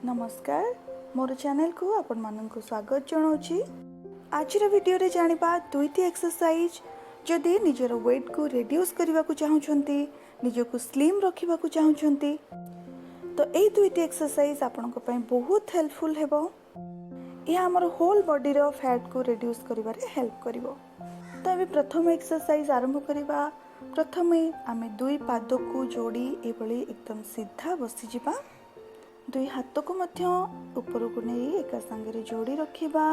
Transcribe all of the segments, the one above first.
नमस्कार मोर चैनल को आपण माननकु स्वागत जनाऊँगी। आज वीडियो रे जानिबा दुईटी एक्सरसाइज जदि निजर वेट को रिड्यूस करने को चाहते निजको स्लिम रखा चाहते तो यही दुईटी एक्सरसाइज आपण बहुत हेल्पफुल हेबो। यह आमर होल बॉडी रो फैट को रिड्यूस करिवारे हेल्प करिवो। तो अभी प्रथम एक्सरसाइज आरंभ करिबा। प्रथमे आमे दुई पाद को जोड़ी एभली एकदम सीधा बसी जिबा। दुई हाथ को मध्य ऊपर को नहीं एक संगे जोड़ी रखिबा।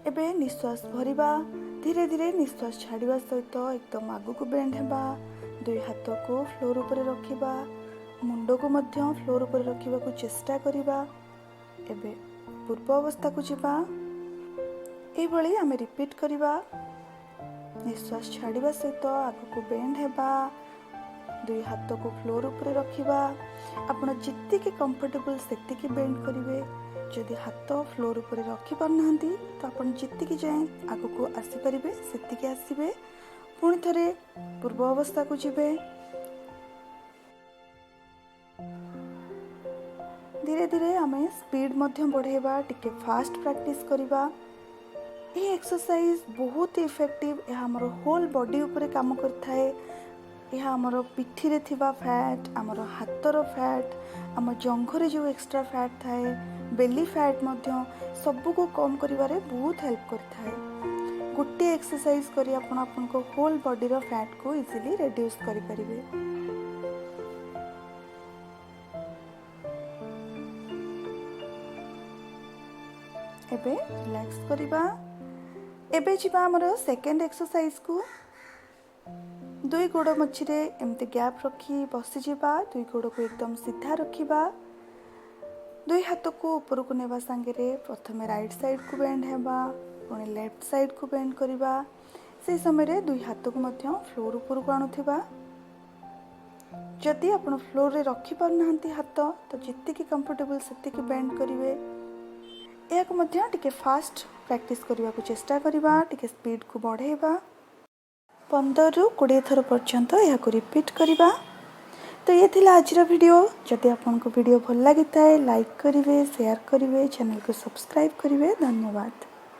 एबे निश्वास भरिबा। धीरे धीरे निश्वास छाड़िबा सहित एकदम आगु को बेंड हेबा। दुई हाथ को फ्लोर ऊपर रखिबा। मुंड को मध्य फ्लोर ऊपर रखिबा को चेष्टा करिबा। एबे पूर्व अवस्था को जिबा। एभली आमे रिपीट करिबा। निश्वास छाड़िबा सहित आगु को बेंड हेबा। दुई हाथ को फ्लोर ऊपर रखिबा। आपण जितकी कंफर्टेबल सेतिकी बेंड करिवे। जदि हाथ फ्लोर ऊपर रखि पारनांती तो आपण जितकी जाए आगु को आसी परिबे सेतिकी आसीबे। पुणी थरे पूर्व अवस्था को जिबे। धीरे धीरे आमे स्पीड मध्य बढ़ेबा। टिके फास्ट प्रैक्टिस करिबा। ये एक्सरसाइज बहुत इफेक्टिव। यह हमर होल बॉडी ऊपर काम करथाए। यह आमर पिठी रे थिबा फैट, आमर हाथर फैट, आम जंघरे जो एक्स्ट्रा फैट थाए, बेली फैट मध्य सबू को कम करिवारे बहुत हेल्प करथाए। गोटे एक्सरसाइज करी आपण आपनको होल बॉडी रो फैट को इजीली रिड्यूस करि परिबे। एबे रिलैक्स करिबा। एबे जिबा हमर सेकंड एक्सरसाइज को। दुई गोड़ मझिरे एमती गैप रखी बसी जिबा। दुई गोड़ को एकदम सीधा रखिबा। दुई हाथ को ऊपर को नेबा संगे प्रथम राइट साइड को बेंड हेबा। पुणी लेफ्ट साइड को बेंड करिबा। से समय रे दुई हाथ को मध्य फ्लोर ऊपर को आनुथिबा। जदि आपण फ्लोर रे रखि पारनांती हाथ तो जितकी कंफर्टेबल सेतिकी बेंड करिवे। एयाक मध्य टिके फास्ट प्रैक्टिस करबा को चेष्टा करिबा। टिके स्पीड को बढ़ेबा। 15 ରୁ 20 थर पर्यंत यह रिपीट करिबा। तो ये थिला आज वीडियो। जदि आपको वीडियो भल लगी थाए लाइक करिवे, शेयर करिवे, चैनल को सब्सक्राइब करिवे। धन्यवाद।